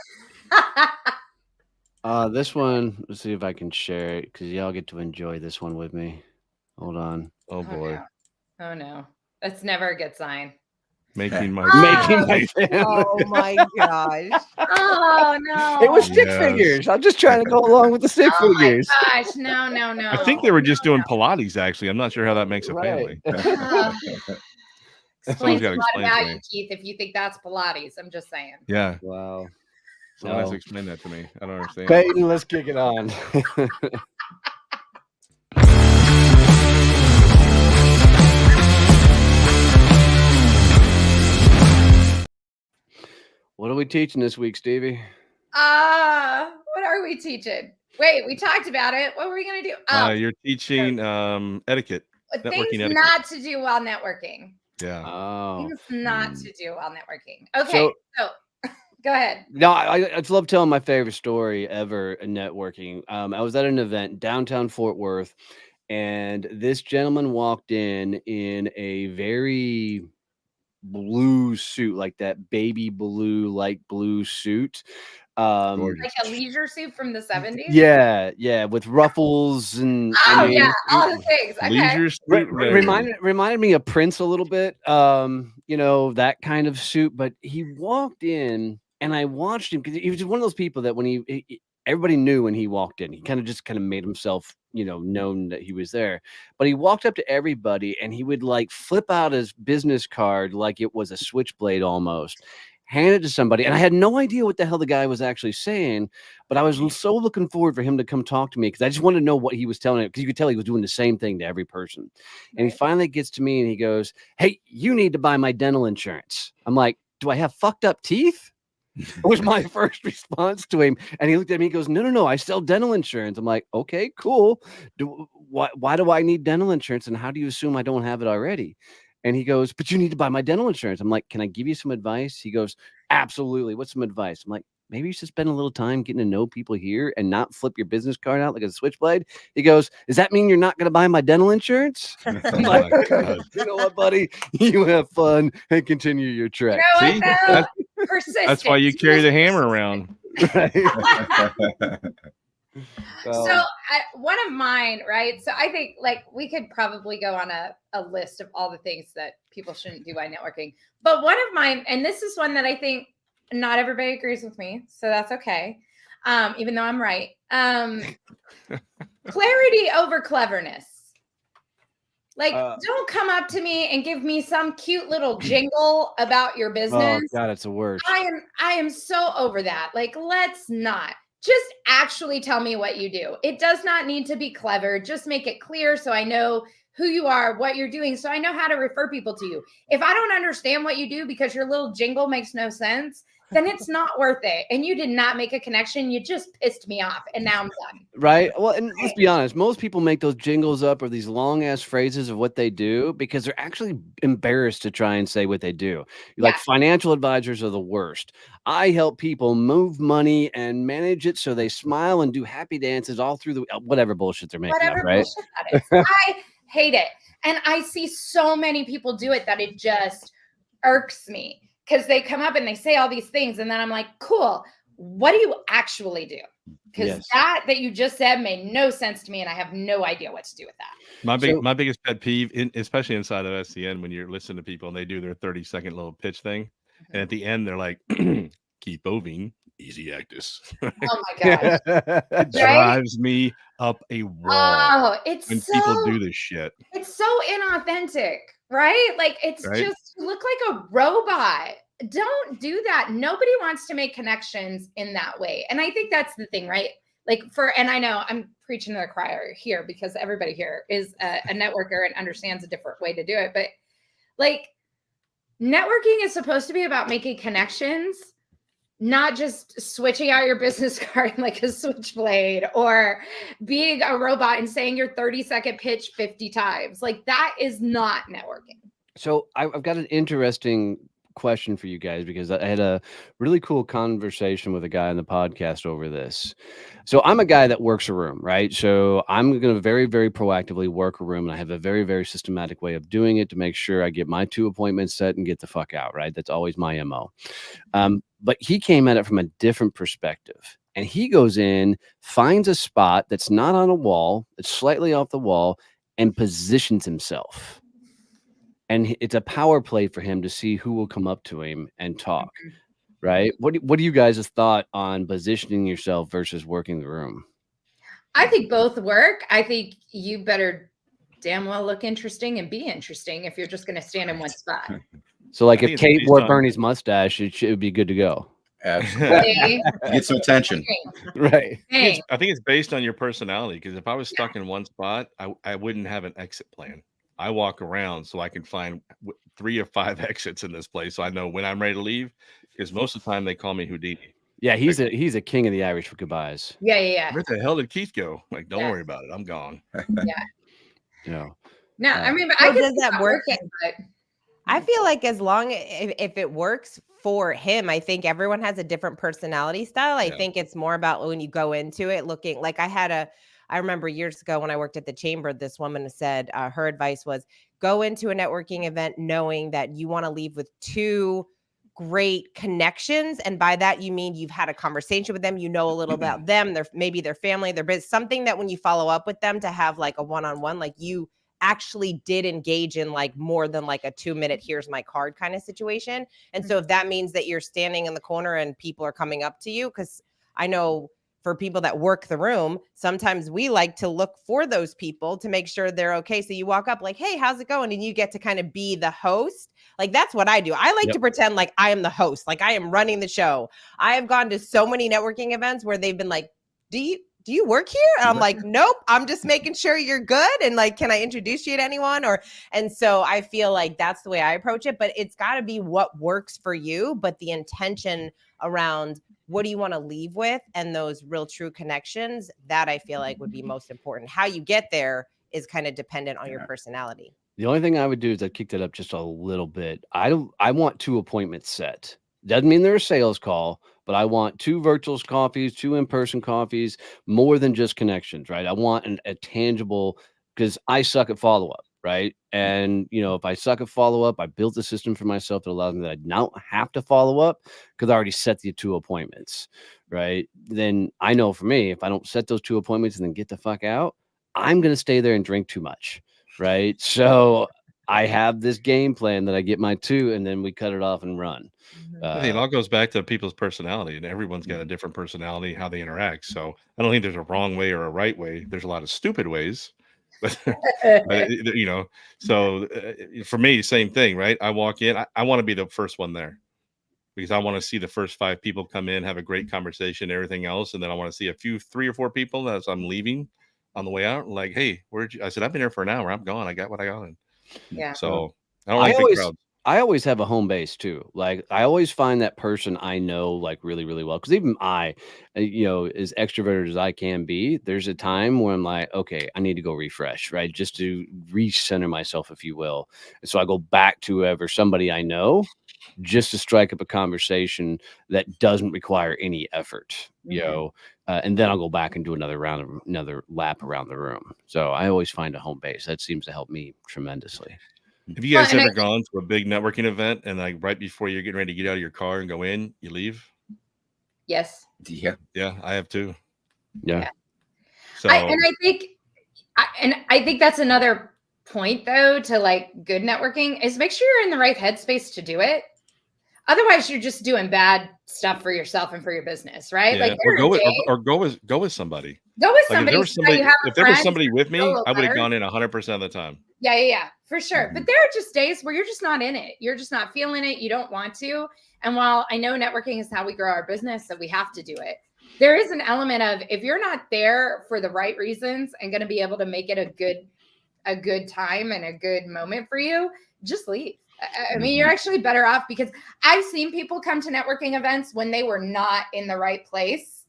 This one, let's see if I can share it because y'all get to enjoy this one with me. Hold on. Oh boy. Oh no. That's never a good sign. Making my family. Oh my gosh. Oh no. It was stick Yes. figures. I'm just trying to go along with the stick figures. My gosh, no. I think they were just doing Pilates. Actually, I'm not sure how that makes a family. Explains gotta a lot explain about to you, me. Keith, if you think that's Pilates. I'm just saying. Yeah. Wow. Someone has No. to explain that to me. I don't understand. Peyton, let's kick it on. What are we teaching this week, Stevie? What are we teaching? Wait, we talked about it. What were we gonna do? You're teaching etiquette. Things networking etiquette. not to do while networking. Yeah. Oh. Things not to do while networking. Okay, so go ahead. No, I love telling my favorite story ever in networking. I was at an event downtown Fort Worth, and this gentleman walked in a very blue suit, like that baby blue, light blue suit. Like a leisure suit from the 70s? Yeah, with ruffles and Oh, yeah, all the things. Okay. Leisure suit. reminded me of Prince a little bit. That kind of suit. But he walked in, and I watched him because he was one of those people that when everybody knew when he walked in. He kind of made himself, known that he was there. But he walked up to everybody, and he would like flip out his business card like it was a switchblade almost. Hand it to somebody, and I had no idea what the hell the guy was actually saying, but I was so looking forward for him to come talk to me because I just wanted to know what he was telling it, because you could tell he was doing the same thing to every person. And he finally gets to me and he goes, "Hey, you need to buy my dental insurance." I'm like, "Do I have fucked up teeth?" was my first response to him. And he looked at me, he goes, no, I sell dental insurance. I'm like, okay, cool. Why do I need dental insurance? And how do you assume I don't have it already? And he goes, but you need to buy my dental insurance. I'm like, can I give you some advice? He goes, absolutely. What's some advice? I'm like, maybe you should spend a little time getting to know people here and not flip your business card out like a switchblade. He goes, does that mean you're not going to buy my dental insurance? I'm Oh like, my God. you know what, buddy? You have fun and continue your You trek. know See? what, though? Persistence. That's why you carry the hammer around. Right? So one of mine, right? So I think like we could probably go on a list of all the things that people shouldn't do by networking. But one of mine, and this is one that I think not everybody agrees with me, so that's okay. Even though I'm right. Clarity over cleverness. Like, don't come up to me and give me some cute little jingle about your Oh business. God, it's the worst. I am so over that. Like, let's not. Just actually tell me what you do. It does not need to be clever. Just make it clear so I know who you are, what you're doing, so I know how to refer people to you. If I don't understand what you do because your little jingle makes no sense, then it's not worth it. And you did not make a connection. You just pissed me off. And now I'm done. Right. Well, and let's be honest, most people make those jingles up or these long ass phrases of what they do because they're actually embarrassed to try and say what they do. Like financial advisors are the worst. I help people move money and manage it so they smile and do happy dances all through the whatever bullshit they're making Whatever up, right? bullshit that is. I hate it. And I see so many people do it that it just irks me. Because they come up and they say all these things, and then I'm like, cool, what do you actually do? Because that you just said made no sense to me, and I have no idea what to do with that. My biggest pet peeve, especially inside of SCN, when you're listening to people and they do their 30-second little pitch thing, and at the end they're like, keep moving, easy actus. Oh my God. It drives me up a wall. Oh, it's when so, people do this shit. It's so inauthentic, right? Like it's just, you look like a robot. Don't do that. Nobody wants to make connections in that way. And I think that's the thing, right? Like and I know I'm preaching to the choir here because everybody here is a networker and understands a different way to do it. But like networking is supposed to be about making connections, not just switching out your business card like a switchblade or being a robot and saying your 30-second pitch 50 times. Like that is not networking. So I've got an interesting question for you guys because I had a really cool conversation with a guy on the podcast over this. So I'm a guy that works a room, right? So I'm going to very, very proactively work a room, and I have a very, very systematic way of doing it to make sure I get my 2 appointments set and get the fuck out, right? That's always my MO. But he came at it from a different perspective, and he goes in, finds a spot that's not on a wall, it's slightly off the wall, and positions himself. And it's a power play for him to see who will come up to him and talk, right? What do you guys' thought on positioning yourself versus working the room? I think both work. I think you better damn well look interesting and be interesting if you're just going to stand in one spot. So like if Kate wore Bernie's mustache, it would be good to go. Absolutely. Get some attention. Right. I think it's based on your personality, because if I was stuck in one spot, I wouldn't have an exit plan. I walk around so I can find 3 or 5 exits in this place, so I know when I'm ready to leave. Because most of the time they call me Houdini. Yeah, he's a king of the Irish for goodbyes. Yeah. Where the hell did Keith go? Like, don't worry about it. I'm gone. Yeah. No, I mean, but so I can does that work? But I feel like as long if it works for him, I think everyone has a different personality style. I think it's more about when you go into it looking like I remember years ago when I worked at the chamber, this woman said her advice was go into a networking event knowing that you want to leave with 2 great connections. And by that, you mean you've had a conversation with them, you know a little about them, maybe their family, their business, something that when you follow up with them to have like a one-on-one, like you actually did engage in like more than like a 2-minute, here's my card kind of situation. And so if that means that you're standing in the corner and people are coming up to you, because I know for people that work the room, sometimes we like to look for those people to make sure they're okay. So you walk up like, hey, how's it going? And you get to kind of be the host. Like, that's what I do. I like to pretend like I am the host, like I am running the show. I have gone to so many networking events where they've been like, do you work here? And I'm like, nope, I'm just making sure you're good. And like, can I introduce you to anyone? And so I feel like that's the way I approach it, but it's got to be what works for you. But the intention around what do you want to leave with and those real true connections, that I feel like would be most important. How you get there is kind of dependent on your personality. The only thing I would do is I'd kick that up just a little bit. I want 2 appointments set. Doesn't mean they're a sales call, but I want 2 virtual coffees, 2 in-person coffees, more than just connections, right? I want a tangible, because I suck at follow-up, right? And if I suck at follow-up, I built a system for myself that allows me that I don't have to follow up because I already set the 2 appointments, right? Then I know for me, if I don't set those 2 appointments and then get the fuck out, I'm gonna stay there and drink too much. Right. So I have this game plan that I get my 2 and then we cut it off and run. I think it all goes back to people's personality, and everyone's got a different personality, how they interact. So I don't think there's a wrong way or a right way. There's a lot of stupid ways, but, so for me, same thing, right? I walk in, I want to be the first one there because I want to see the first 5 people come in, have a great conversation, everything else. And then I want to see 3 or 4 people as I'm leaving on the way out. Like, hey, where'd you? I said, I've been here for an hour. I'm gone. I got what I got. Yeah. So I don't like big crowds. I always have a home base too. Like I always find that person I know like really, really well. Cause even I, as extroverted as I can be, there's a time where I'm like, okay, I need to go refresh, right? Just to recenter myself, if you will. And so I go back to somebody I know just to strike up a conversation that doesn't require any effort, and then I'll go back and do another lap around the room. So I always find a home base. That seems to help me tremendously. Have you guys ever gone to a big networking event and like right before you're getting ready to get out of your car and go in, you leave? Yes. Yeah, I have too. Yeah. So I think that's another point though to like good networking is make sure you're in the right headspace to do it. Otherwise, you're just doing bad stuff for yourself and for your business, right? Yeah. Like or go with somebody. Go with Like somebody. if there was somebody with me, I would have gone in 100% of the time. Yeah, for sure. But there are just days where you're just not in it. You're just not feeling it. You don't want to. And while I know networking is how we grow our business, so we have to do it, there is an element of if you're not there for the right reasons and going to be able to make it a good time and a good moment for you, just leave. I mean, you're actually better off because I've seen people come to networking events when they were not in the right place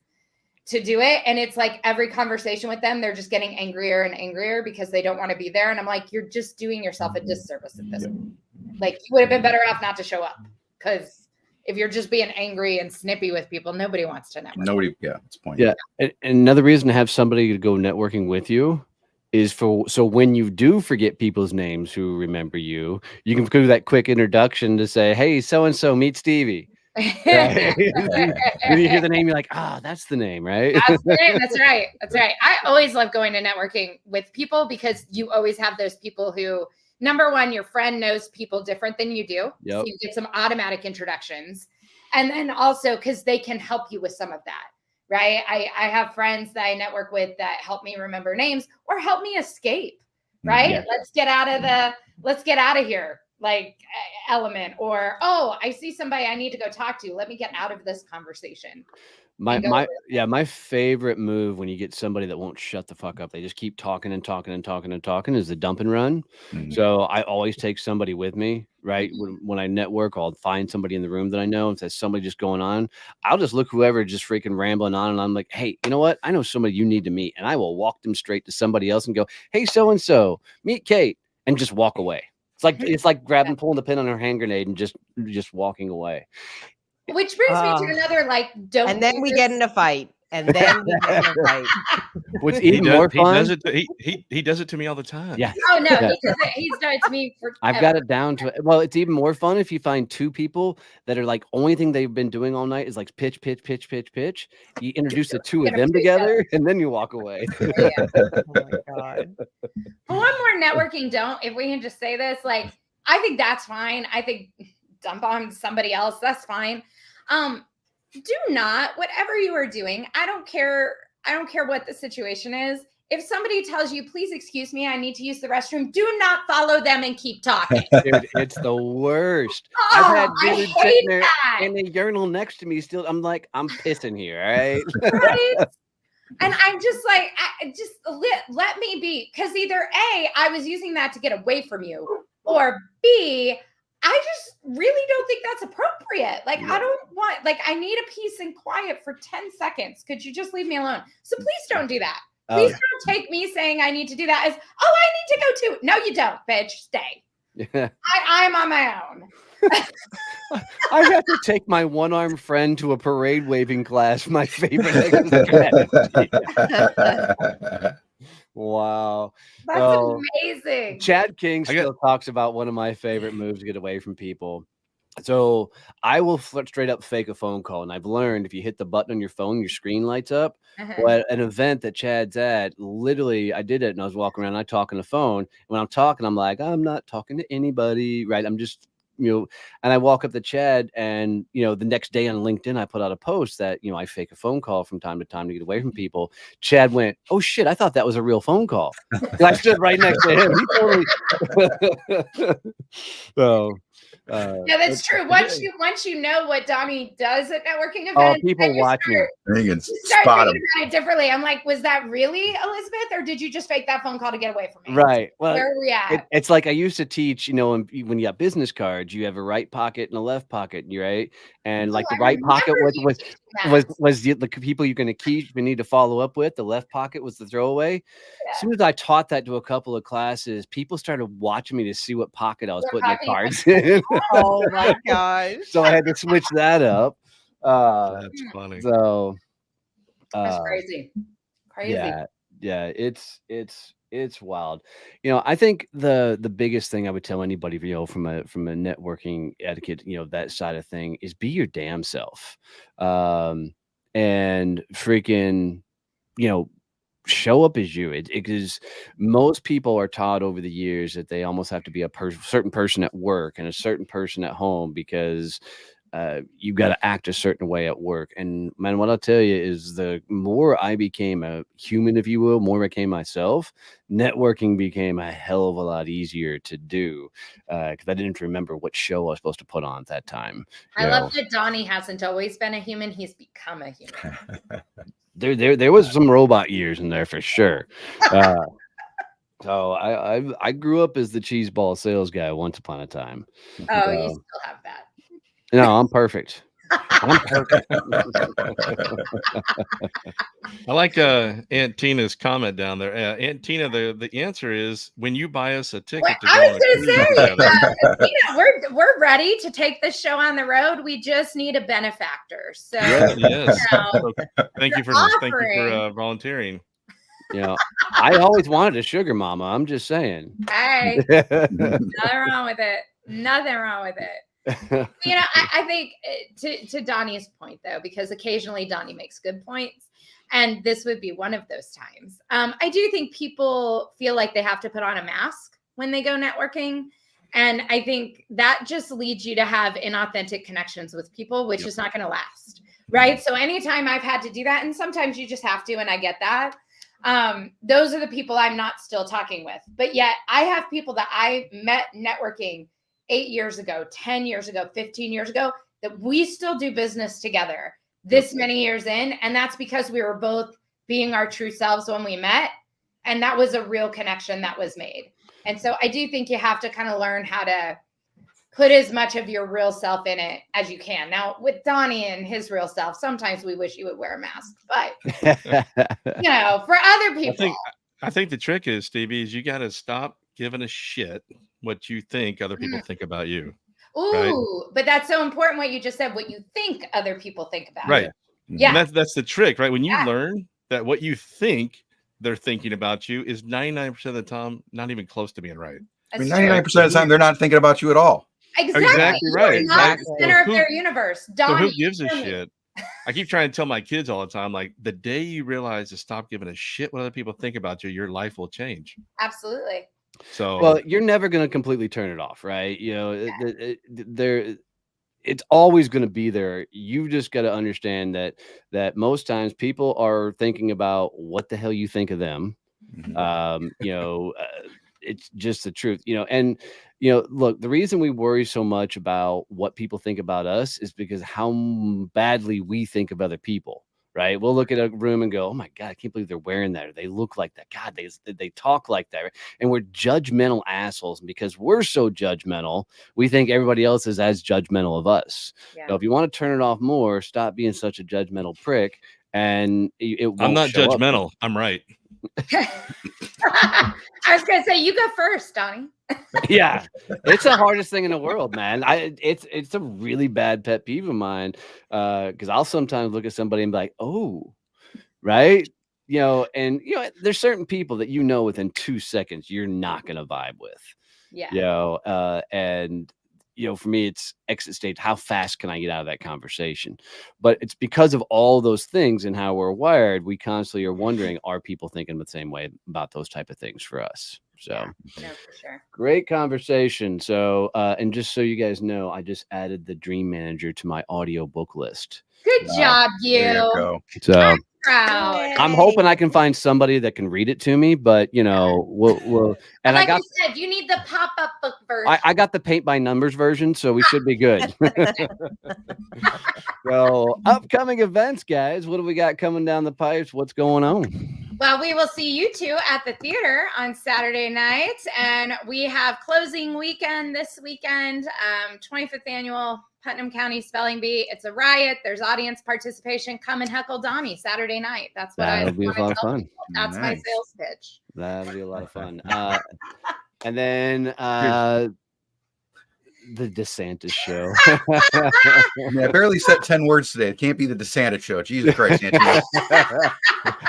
to do it. And it's like every conversation with them, they're just getting angrier and angrier because they don't want to be there. And I'm like, you're just doing yourself a disservice at this point. Like you would have been better off not to show up because if you're just being angry and snippy with people, nobody wants to network. Nobody, that's the point. Yeah. And another reason to have somebody to go networking with you is so when you do forget people's names who remember you, you can do that quick introduction to say, hey, so-and-so, meet Stevie. Right? When you hear the name, you're like, that's the name, right? That's right. I always love going to networking with people because you always have those people who, number one, your friend knows people different than you do. Yep. So you get some automatic introductions. And then also because they can help you with some of that. Right. I have friends that I network with that help me remember names or help me escape. Right. Yeah. Let's get out of here. Like element or, I see somebody I need to go talk to. Let me get out of this conversation. My favorite move when you get somebody that won't shut the fuck up, they just keep talking and talking and talking and talking, is the dump and run. So I always take somebody with me, right? When I network, I'll find somebody in the room that I know. If there's somebody just going on, I'll just look whoever just freaking rambling on, and I'm like, hey, you know what? I know somebody you need to meet, and I will walk them straight to somebody else and go, hey, so and so, meet Kate, and just walk away. It's like pulling the pin on her hand grenade and just walking away. Which brings me to another don't. And then we get in a fight. What's even more fun? He does it to me all the time. Yeah. Oh no, he's done it to me for. I've got it down to. Well, it's even more fun if you find 2 people that are like only thing they've been doing all night is like pitch. You introduce the 2 of them together, and then you walk away. Yeah. Oh my God. One more networking if we can just say this, like I think that's fine. I think dump on somebody else, that's fine. Do not, whatever you are doing, I don't care what the situation is. If somebody tells you, please excuse me, I need to use the restroom, do not follow them and keep talking. Dude, it's the worst. I've had dudes sitting there in the urinal next to me still. I'm like, I'm pissing here, all right? Right? And I'm just like, let me be. Because either A, I was using that to get away from you, or B, I just really don't think that's appropriate. Like, I don't want, I need a peace and quiet for 10 seconds. Could you just leave me alone? So please don't do that. Please don't take me saying I need to do that as, oh, I need to go too. No, you don't, bitch. Stay. I'm on my own. I have to take my one-armed friend to a parade waving class. My favorite exercise. Wow. That's amazing. Chad King still talks about one of my favorite moves to get away from people. So I will straight up fake a phone call. And I've learned if you hit the button on your phone, your screen lights up. Well, at an event that Chad's at, literally, I did it and I was walking around, I talk on the phone. And when I'm talking, I'm like, I'm not talking to anybody, right? I'm just, and I walk up to Chad and, the next day on LinkedIn, I put out a post that, I fake a phone call from time to time to get away from people. Chad went, oh shit, I thought that was a real phone call. And I stood right next to him. He totally. So. Yeah, that's true. Once you know what Donnie does at networking events, people watch me. You start thinking about it differently. I'm like, was that really Elizabeth, or did you just fake that phone call to get away from me? Right. Well, where are we at? It's like I used to teach. When you got business cards, you have a right pocket and a left pocket, right? And like the right pocket was the people you're going to keep and need to follow up with. The left pocket was the throwaway. Yeah. As soon as I taught that to a couple of classes, people started watching me to see what pocket I was putting the cards in. Oh my gosh. So I had to switch that up. That's funny. So that's crazy. Yeah, it's wild. I think the biggest thing I would tell anybody, from a networking etiquette, that side of thing is be your damn self. And freaking, show up as you. Because most people are taught over the years that they almost have to be a certain person at work and a certain person at home because you've got to act a certain way at work. And man, what I'll tell you is the more I became a human, if you will, more I became myself, networking became a hell of a lot easier to do because I didn't remember what show I was supposed to put on at that time. I love that Donnie hasn't always been a human. He's become a human. There was some robot years in there for sure. So I grew up as the cheese ball sales guy once upon a time. Oh, you still have that. No, I'm perfect. I'm perfect. I like Aunt Tina's comment down there. Aunt Tina, the answer is when you buy us a ticket. I was going to say, Tina, we're ready to take this show on the road. We just need a benefactor. So yes. So thank you for volunteering. I always wanted a sugar mama. I'm just saying. Hey, nothing wrong with it. Nothing wrong with it. I think to Donnie's point, though, because occasionally Donnie makes good points, and this would be one of those times. I do think people feel like they have to put on a mask when they go networking. And I think that just leads you to have inauthentic connections with people, which is not going to last. Right. So anytime I've had to do that, and sometimes you just have to, and I get that. Those are the people I'm not still talking with. But yet I have people that I met networking 8 years ago, 10 years ago, 15 years ago, that we still do business together this many years in. And that's because we were both being our true selves when we met. And that was a real connection that was made. And so I do think you have to kind of learn how to put as much of your real self in it as you can. Now, with Donnie and his real self, sometimes we wish you would wear a mask. But, for other people. I think the trick is, Stevie, is you got to stop giving a shit what you think other people think about you. Ooh, right? But that's so important what you just said, what you think other people think about right. you. Yeah. And that's the trick, right? When you learn that what you think they're thinking about you is 99% of the time not even close to being right. That's 99% of the time they're not thinking about you at all. Exactly right. Not the center of their universe. Donnie, so who gives a shit? I keep trying to tell my kids all the time, like, the day you realize to stop giving a shit what other people think about you, your life will change. Absolutely. So, well, you're never going to completely turn it off, right? It's always going to be there. You've just got to understand that most times people are thinking about what the hell you think of them. It's just the truth, and look, the reason we worry so much about what people think about us is because how badly we think of other people. Right. We'll look at a room and go, oh, my God, I can't believe they're wearing that. Or they look like that. God, they talk like that. And we're judgmental assholes. And because we're so judgmental, we think everybody else is as judgmental of us. Yeah. So if you want to turn it off more, stop being such a judgmental prick and it I'm won't not show up. judgmental. I'm right. I was gonna say you go first, Donnie. Yeah, it's the hardest thing in the world, man. It's a really bad pet peeve of mine, because I'll sometimes look at somebody and be like, oh, right, and there's certain people that within 2 seconds you're not gonna vibe with, Yeah. and for me it's exit stage. How fast can I get out of that conversation? But it's because of all those things and how we're wired. We constantly are wondering, are people thinking the same way about those type of things for us? So No, for sure. great conversation. So and just so you guys know, I just added the Dream Manager to my audio book list. Good job, There you you. go. So Proud. I'm hoping I can find somebody that can read it to me, but we'll and Like I said, you need the pop-up book version. I got the paint by numbers version, so we should be good. So upcoming events, guys, what do we got coming down the pipes? What's going on? Well, we will see you two at the theater on Saturday night, and we have closing weekend this weekend, 25th annual Putnam County Spelling Bee. It's a riot. There's audience participation. Come and heckle Donnie Saturday night. That's what That'll be a lot of fun. That's my Nice. sales pitch. That'll be a lot of fun. And then the DeSantis show. I mean, I barely said 10 words today. It can't be the DeSantis show. Jesus Christ, Antina.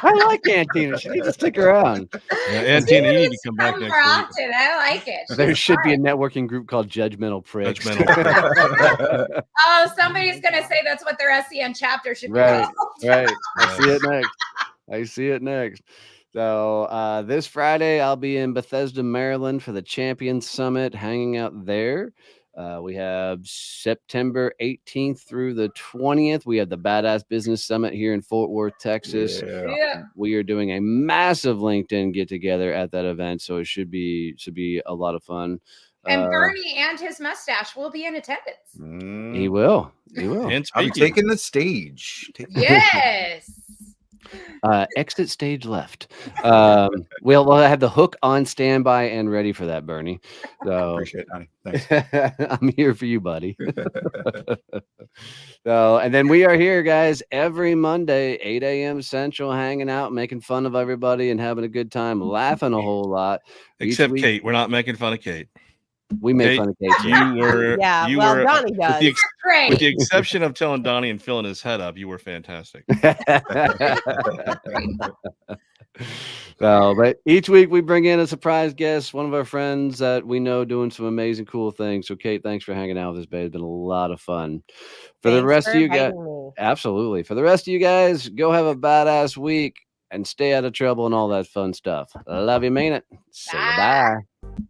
I like Antina. She needs to stick around. Yeah, Antina, you need to come back Come next more week. often. I like it. There She's should be a smart. networking group called Judgmental Pricks. Judgmental. Oh, somebody's gonna say that's what their SEN chapter should be Right, called. right. I see it next. So this Friday, I'll be in Bethesda, Maryland for the Champions Summit, hanging out there. We have September 18th through the 20th. We have the Badass Business Summit here in Fort Worth, Texas. Yeah. We are doing a massive LinkedIn get together at that event, so it should be a lot of fun. And Bernie and his mustache will be in attendance. He will. And I'll be speaking, taking the stage. Yes. Exit stage left. We'll have the hook on standby and ready for that, Bernie. So Appreciate it, Donnie. Thanks. I'm here for you, buddy. So, and then we are here, guys, every Monday, 8 a.m. Central, hanging out, making fun of everybody and having a good time, laughing a whole lot. Each except week, Kate. We're not making fun of Kate. we make Kate, fun of Kate. too. You were, Yeah, you well, were, Donnie with does. the, Great. with the exception of telling Donnie and filling his head up, you were fantastic. So, but each week we bring in a surprise guest, one of our friends that we know doing some amazing, cool things. So, Kate, thanks for hanging out with us, babe. It's been a lot of fun. For the Thanks rest for of you guys, inviting me. absolutely. For the rest of you guys, go have a badass week and stay out of trouble and all that fun stuff. Love you, mean it. Say Bye. bye.